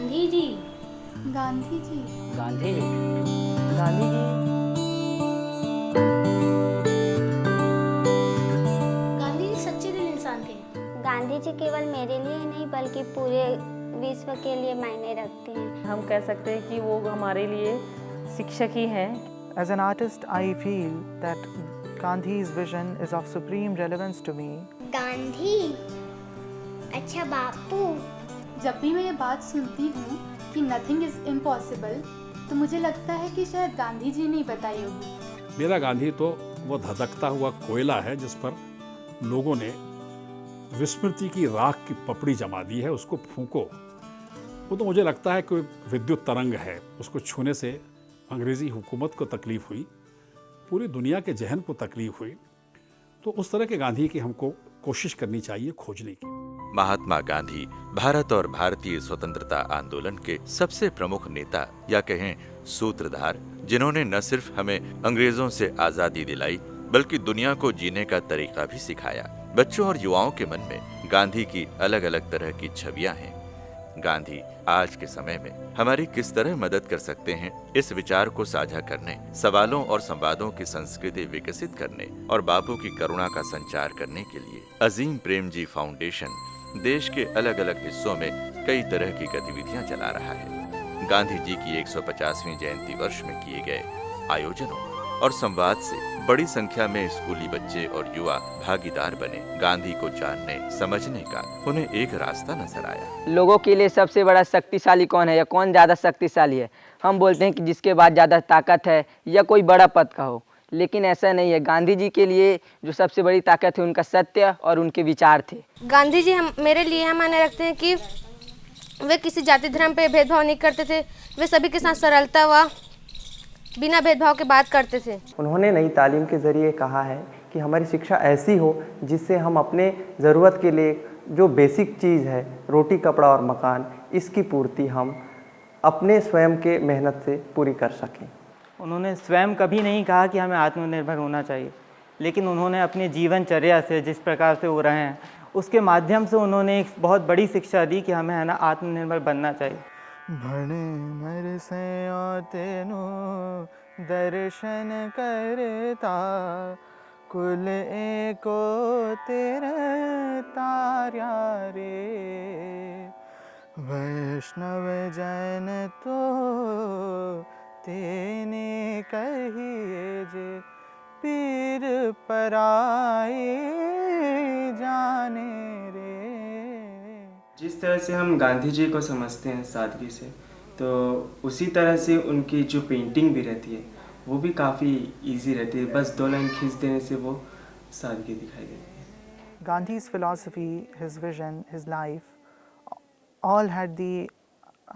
गांधी जी। गांधी जी। गांधी जी। गांधी जी। गांधी जी सच्चे दिल इंसान थे। गांधी जी केवल मेरे लिए ही नहीं बल्कि पूरे विश्व के लिए मायने रखते हैं। हम कह सकते हैं कि वो हमारे लिए शिक्षक ही हैं। As an artist, I feel that Gandhi's vision is of supreme relevance to me. Gandhi, अच्छा बापू। जब भी मैं ये बात सुनती हूँ कि नथिंग इज इम्पॉसिबल, तो मुझे लगता है कि शायद गांधी जी ने ही बताई होगी। मेरा गांधी तो वो धधकता हुआ कोयला है जिस पर लोगों ने विस्मृति की राख की पपड़ी जमा दी है, उसको फूंको। वो तो मुझे लगता है कोई विद्युत तरंग है, उसको छूने से अंग्रेज़ी हुकूमत को तकलीफ हुई, पूरी दुनिया के जहन को तकलीफ हुई। तो उस तरह के गांधी की हमको कोशिश करनी चाहिए खोजने की। महात्मा गांधी भारत और भारतीय स्वतंत्रता आंदोलन के सबसे प्रमुख नेता या कहें सूत्रधार, जिन्होंने न सिर्फ हमें अंग्रेजों से आजादी दिलाई बल्कि दुनिया को जीने का तरीका भी सिखाया। बच्चों और युवाओं के मन में गांधी की अलग अलग तरह की छवियां हैं। गांधी आज के समय में हमारी किस तरह मदद कर सकते हैं, इस विचार को साझा करने, सवालों और संवादों की संस्कृति विकसित करने और बापू की करुणा का संचार करने के लिए अजीम प्रेमजी फाउंडेशन देश के अलग अलग हिस्सों में कई तरह की गतिविधियां चला रहा है। गांधी जी की 150वीं जयंती वर्ष में किए गए आयोजनों और संवाद से बड़ी संख्या में स्कूली बच्चे और युवा भागीदार बने। गांधी को जानने समझने का उन्हें एक रास्ता नजर आया। लोगों के लिए सबसे बड़ा शक्तिशाली कौन है या कौन ज़्यादा शक्तिशाली है? हम बोलते हैं कि जिसके पास ज़्यादा ताकत है या कोई बड़ा पद का हो, लेकिन ऐसा नहीं है। गांधी जी के लिए जो सबसे बड़ी ताकत है उनका सत्य और उनके विचार थे। गांधी जी मेरे लिए हम माने रखते हैं कि वे किसी जाति धर्म पे भेदभाव नहीं करते थे। वे सभी के साथ सरलता व बिना भेदभाव के बात करते थे। उन्होंने नई तालीम के ज़रिए कहा है कि हमारी शिक्षा ऐसी हो जिससे हम अपने ज़रूरत के लिए जो बेसिक चीज़ है, रोटी कपड़ा और मकान, इसकी पूर्ति हम अपने स्वयं के मेहनत से पूरी कर सकें। उन्होंने स्वयं कभी नहीं कहा कि हमें आत्मनिर्भर होना चाहिए, लेकिन उन्होंने अपनी जीवनचर्या से जिस प्रकार से हो रहे हैं उसके माध्यम से उन्होंने एक बहुत बड़ी शिक्षा दी कि हमें आत्मनिर्भर बनना चाहिए। भणे मर से तेनु दर्शन करता, कुल एको तेरे तार्या रे, वैष्णव जन तो तेने कहिए जे, पीर पराए जाने रे। जिस तरह से हम गांधी जी को समझते हैं सादगी से, तो उसी तरह से उनकी जो पेंटिंग भी रहती है वो भी काफ़ी इजी रहती है। बस 2 लाइन खींच देने से वो सादगी दिखाई देती है। Gandhi's philosophy, his vision, his life all had the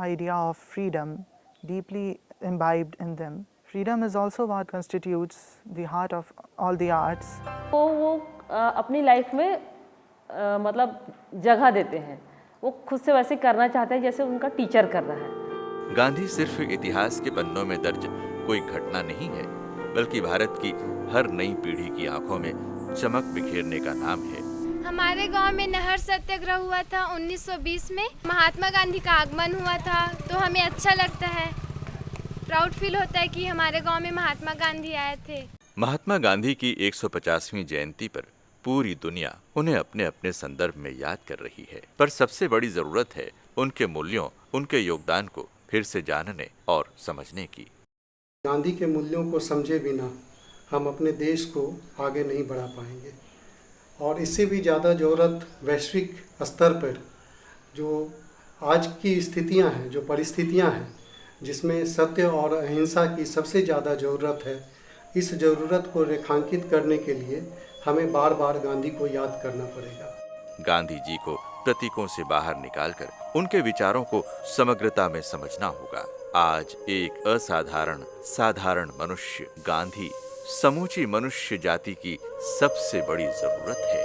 idea of freedom deeply imbibed in them. Freedom is also what constitutes the heart of all the arts. वो अपनी लाइफ में मतलब जगह देते हैं। वो खुद से वैसे करना चाहते हैं जैसे उनका टीचर कर रहा है। गांधी सिर्फ इतिहास के पन्नों में दर्ज कोई घटना नहीं है, बल्कि भारत की हर नई पीढ़ी की आंखों में चमक बिखेरने का नाम है। हमारे गांव में नहर सत्याग्रह हुआ था 1920 में। महात्मा गांधी का आगमन हुआ था, तो हमें अच्छा लगता है, प्राउड फील होता है कि हमारे गांव में महात्मा गांधी आए थे। महात्मा गांधी की 150वीं जयंती पर पूरी दुनिया उन्हें अपने अपने संदर्भ में याद कर रही है, पर सबसे बड़ी जरूरत है उनके मूल्यों, उनके योगदान को फिर से जानने और समझने की। गांधी के मूल्यों को समझे बिना हम अपने देश को आगे नहीं बढ़ा पाएंगे, और इससे भी ज़्यादा ज़रूरत वैश्विक स्तर पर जो आज की स्थितियां हैं, जो परिस्थितियां हैं, जिसमें सत्य और अहिंसा की सबसे ज़्यादा ज़रूरत है, इस ज़रूरत को रेखांकित करने के लिए हमें बार बार गांधी को याद करना पड़ेगा। गांधी जी को प्रतीकों से बाहर निकालकर उनके विचारों को समग्रता में समझना होगा। आज एक असाधारण साधारण मनुष्य गांधी समूची मनुष्य जाति की सबसे बड़ी जरूरत है।